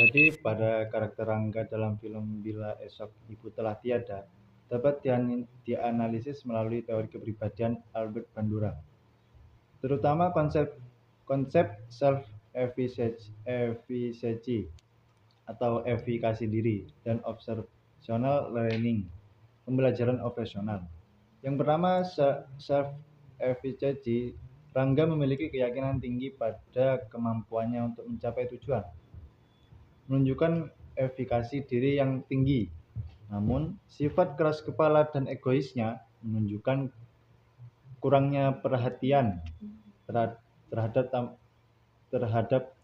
Jadi pada karakter Rangga dalam film Bila Esok Ibu Telah Tiada dapat dianalisis melalui teori kepribadian Albert Bandura, terutama konsep self efficacy atau efikasi diri dan observational learning, pembelajaran operasional. Yang pertama, self efficacy. Rangga memiliki keyakinan tinggi pada kemampuannya untuk mencapai tujuan, menunjukkan efikasi diri yang tinggi. Namun, sifat keras kepala dan egoisnya menunjukkan kurangnya perhatian terhadap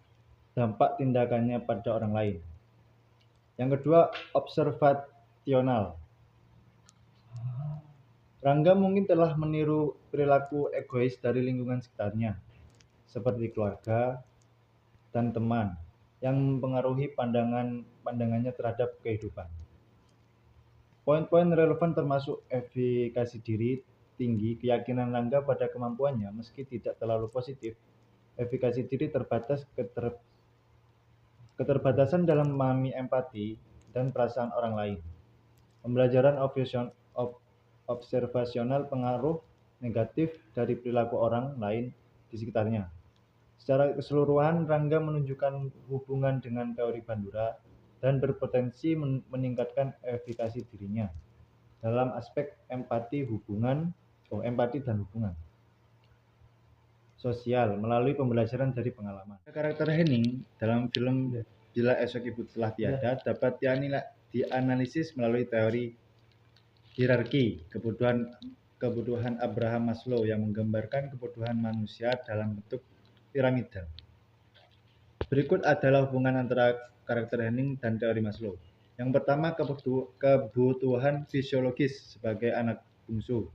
dampak tindakannya pada orang lain. Yang kedua, observasional. Rangga mungkin telah meniru perilaku egois dari lingkungan sekitarnya, seperti keluarga dan teman, yang mempengaruhi pandangannya terhadap kehidupan. Poin-poin relevan termasuk efikasi diri tinggi. Keyakinan Rangga pada kemampuannya meski tidak terlalu positif. Efikasi diri terbatas, keterbatasan dalam memahami empati dan perasaan orang lain. Pembelajaran observasional, pengaruh negatif dari perilaku orang lain di sekitarnya. Secara keseluruhan, Rangga menunjukkan hubungan dengan teori Bandura dan berpotensi meningkatkan efikasi dirinya dalam aspek empati dan hubungan sosial melalui pembelajaran dari pengalaman. Karakter Henning dalam film Bila Esok Ibu Telah Tiada dapat dianalisis melalui teori hierarki kebutuhan Abraham Maslow yang menggambarkan kebutuhan manusia dalam bentuk piramida. Berikut adalah hubungan antara karakter Henning dan teori Maslow. Yang pertama, kebutuhan fisiologis sebagai anak bungsu.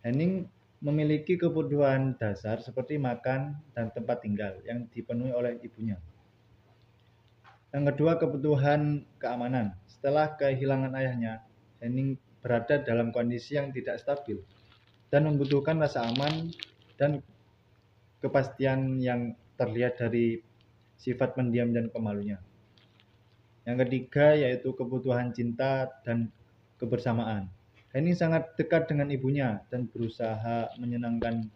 Henning memiliki kebutuhan dasar seperti makan dan tempat tinggal yang dipenuhi oleh ibunya. Yang kedua, kebutuhan keamanan. Setelah kehilangan ayahnya, Henning berada dalam kondisi yang tidak stabil dan membutuhkan rasa aman dan kepastian yang terlihat dari sifat pendiam dan pemalunya. Yang ketiga yaitu kebutuhan cinta dan kebersamaan. Henning sangat dekat dengan ibunya dan berusaha menyenangkan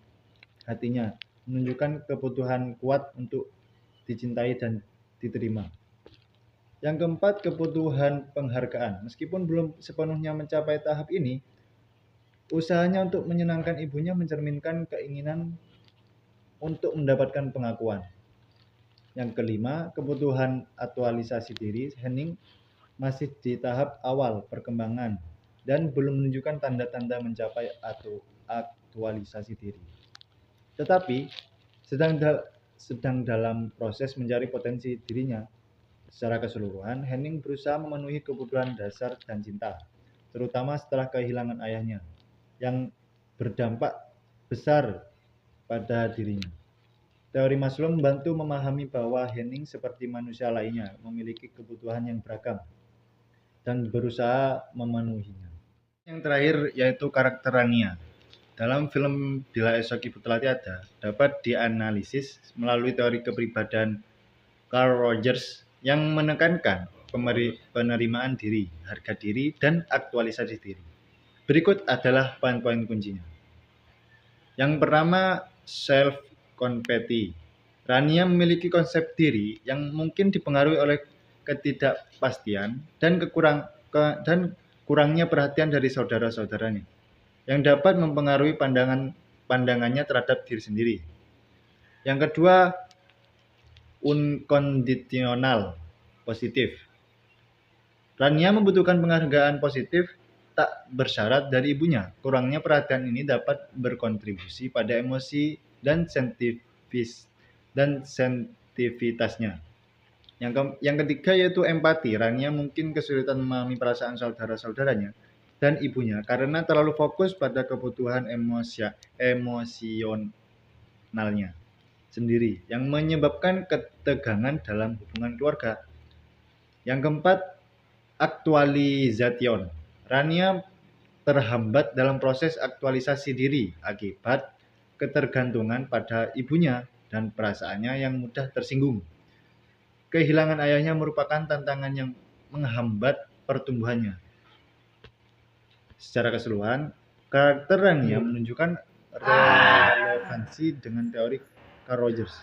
hatinya, menunjukkan kebutuhan kuat untuk dicintai dan diterima. Yang keempat, kebutuhan penghargaan. Meskipun belum sepenuhnya mencapai tahap ini, usahanya untuk menyenangkan ibunya mencerminkan keinginan untuk mendapatkan pengakuan. Yang kelima, kebutuhan aktualisasi diri. Henning masih di tahap awal perkembangan dan belum menunjukkan tanda-tanda mencapai aktualisasi diri. Tetapi sedang dalam proses mencari potensi dirinya. Secara keseluruhan, Henning berusaha memenuhi kebutuhan dasar dan cinta, terutama setelah kehilangan ayahnya, yang berdampak besar pada dirinya. Teori Maslow membantu memahami bahwa Henning seperti manusia lainnya memiliki kebutuhan yang beragam dan berusaha memenuhinya. Yang terakhir yaitu karakter Rania. Dalam film Bila Esok Ibu Telah Tiada dapat dianalisis melalui teori kepribadian Carl Rogers yang menekankan penerimaan diri, harga diri, dan aktualisasi diri. Berikut adalah poin-poin kuncinya. Yang pertama, self-confidence. Rania memiliki konsep diri yang mungkin dipengaruhi oleh ketidakpastian dan kurangnya perhatian dari saudara-saudaranya, yang dapat mempengaruhi pandangannya terhadap diri sendiri. Yang kedua, unconditional positif. Rania membutuhkan penghargaan positif tak bersyarat dari ibunya. Kurangnya perhatian ini dapat berkontribusi pada emosi dan sensitivitasnya. Yang ketiga yaitu empati. Rania mungkin kesulitan memahami perasaan saudara-saudaranya dan ibunya karena terlalu fokus pada kebutuhan emosionalnya sendiri yang menyebabkan ketegangan dalam hubungan keluarga. Yang keempat, aktualisation. Rania terhambat dalam proses aktualisasi diri akibat ketergantungan pada ibunya dan perasaannya yang mudah tersinggung. kehilangan ayahnya merupakan tantangan yang menghambat pertumbuhannya. Secara keseluruhan, karakter Rania menunjukkan relevansi dengan teori Carl Rogers.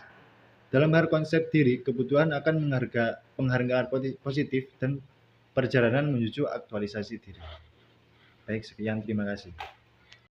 Dalam hal konsep diri, kebutuhan akan penghargaan positif dan perjalanan menuju aktualisasi diri. Baik, sekian, terima kasih.